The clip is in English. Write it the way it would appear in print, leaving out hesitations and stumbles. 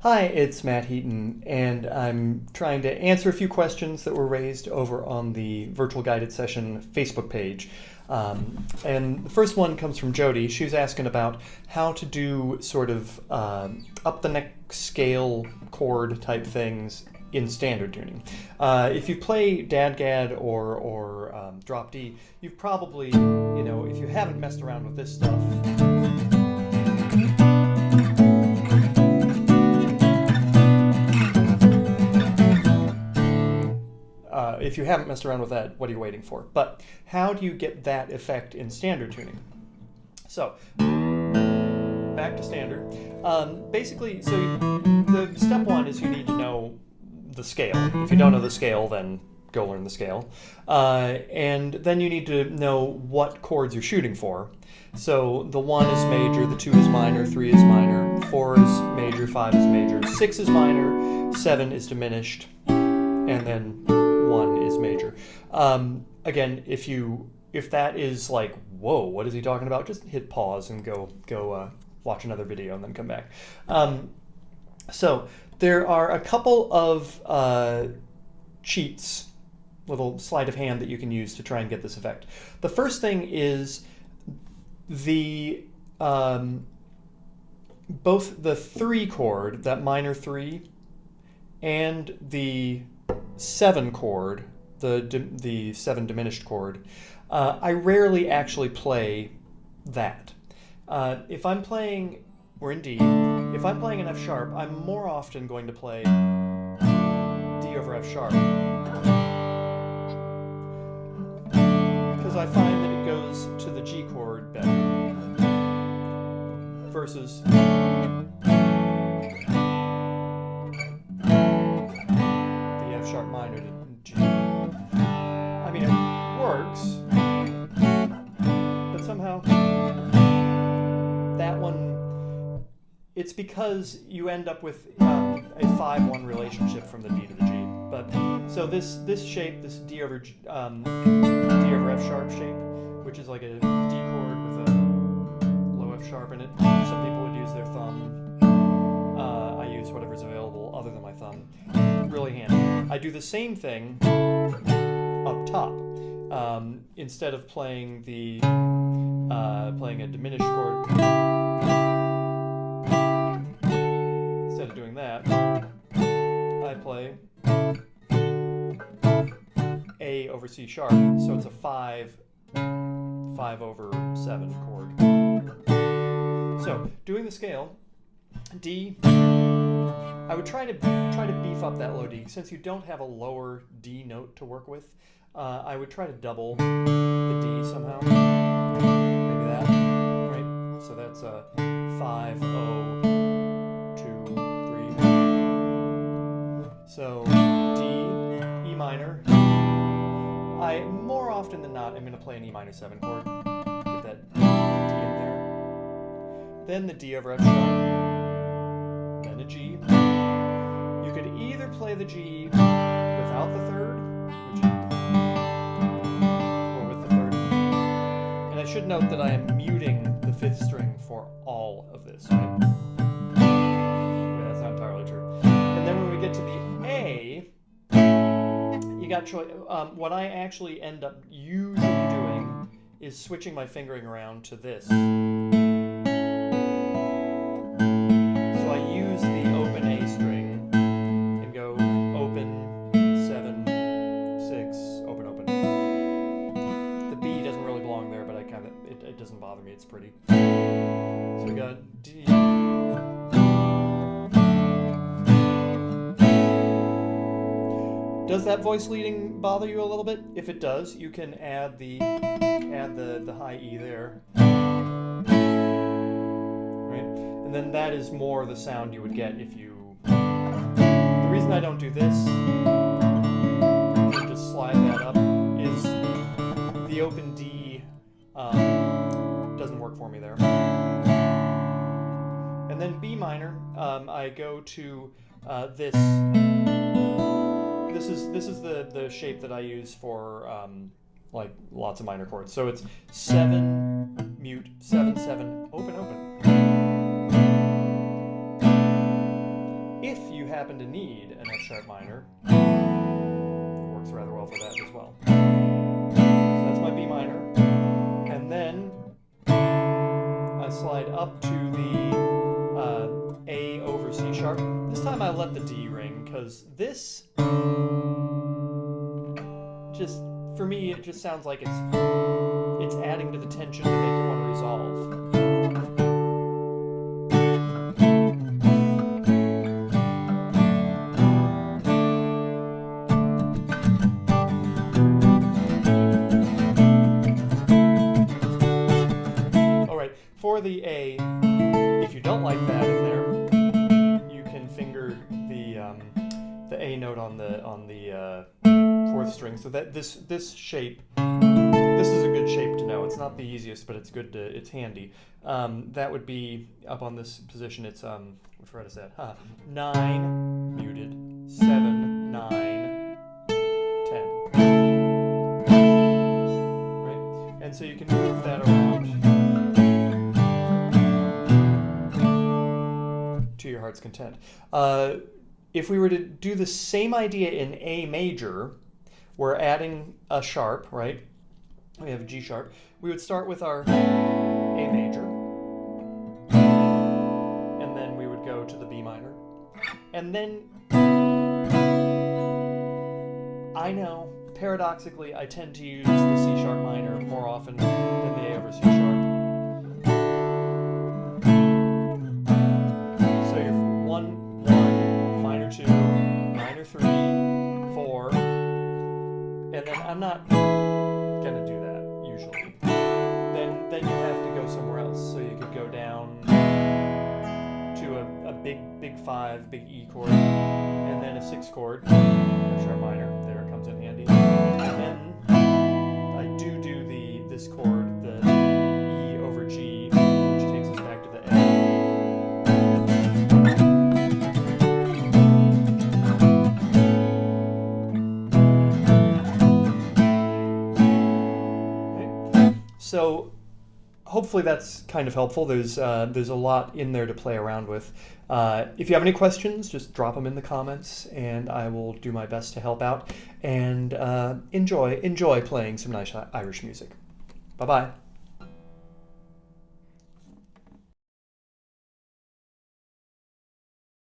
Hi, it's Matt Heaton, and I'm trying to answer a few questions that were raised over on the Virtual Guided Session Facebook page. And the first one comes from Jody. She was asking about how to do sort of up the neck scale chord type things in standard tuning. If you play Dadgad or Drop D, you've probably, if you haven't messed around with this stuff, if you haven't messed around with that, what are you waiting for? But how do you get that effect in standard tuning? So, back to standard. Basically, so the step one is you need to know the scale. If you don't know the scale, then go learn the scale. And then you need to know what chords you're shooting for. So the 1 is major, the 2 is minor, 3 is minor, 4 is major, 5 is major, 6 is minor, 7 is diminished, and then 1 is major. Again, if that is like, whoa, what is he talking about? Just hit pause and go watch another video and then come back. So there are a couple of cheats, little sleight of hand that you can use to try and get this effect. The first thing is the both the 3 chord, that minor 3, and the 7 chord, the 7 diminished chord, I rarely actually play that. If I'm playing, we're in D, if I'm playing an F sharp, I'm more often going to play D over F sharp, because I find that it goes to the G chord better, versus sharp minor to G. I mean, it works, but somehow that one, it's because you end up with a 5-1 relationship from the D to the G. But so this shape, this D over F sharp shape, which is like a D chord with a low F sharp in it. Some people would use their thumb. I use whatever's available other than my thumb. Really handy. I do the same thing up top. Instead of playing playing a diminished chord, instead of doing that, I play A over C sharp. So it's a 5 over 7 chord. So doing the scale, D. I would try to beef up that low D. Since you don't have a lower D note to work with, I would try to double the D somehow. Maybe that, right? So that's a 5, 0, 2, 3. So D, E minor. I more often than not am going to play an E minor 7 chord. Get that D in there. Then the D over F sharp. Then a G. You could either play the G without the 3rd, or with the 3rd. And I should note that I am muting the 5th string for all of this, right? Okay, that's not entirely true. And then when we get to the A, you got choice. What I actually end up usually doing is switching my fingering around to this. It doesn't bother me, it's pretty. So we got D. Does that voice leading bother you a little bit? If it does, you can add the high E there. Right? And then that is more the sound you would get if you... The reason I don't do this, just slide that up, is the open D doesn't work for me there. And then B minor, I go to this. This is the shape that I use for like lots of minor chords. So it's 7 mute, 7 7 open open. happen to need an F sharp minor, it works rather well for that as well. So that's my B minor. And then I slide up to the A over C sharp. This time I let the D ring, because this just, for me, it just sounds like it's adding to the tension to make it want to resolve. For the A, if you don't like that in there, you can finger the A note on the fourth string. So that this shape, this is a good shape to know. It's not the easiest, but it's good to, it's handy. That would be up on this position. It's which fret is that? 9 muted, 7, 9, 10. Right, and so you can move that around to your heart's content. If we were to do the same idea in A major, we're adding a sharp, right? We have a G sharp. We would start with our A major, and then we would go to the B minor. And then, I know, paradoxically, I tend to use the C sharp minor more often than the A over C sharp. Minor 3, 4, and then I'm not gonna do that usually. Then you have to go somewhere else. So you could go down to a big 5, big E chord, and then a 6 chord, F sharp minor. There it comes in handy. And then I do this chord, the E over G, which takes us back to the A. So hopefully that's kind of helpful. There's a lot in there to play around with. If you have any questions, just drop them in the comments, and I will do my best to help out. And enjoy playing some nice Irish music. Bye-bye.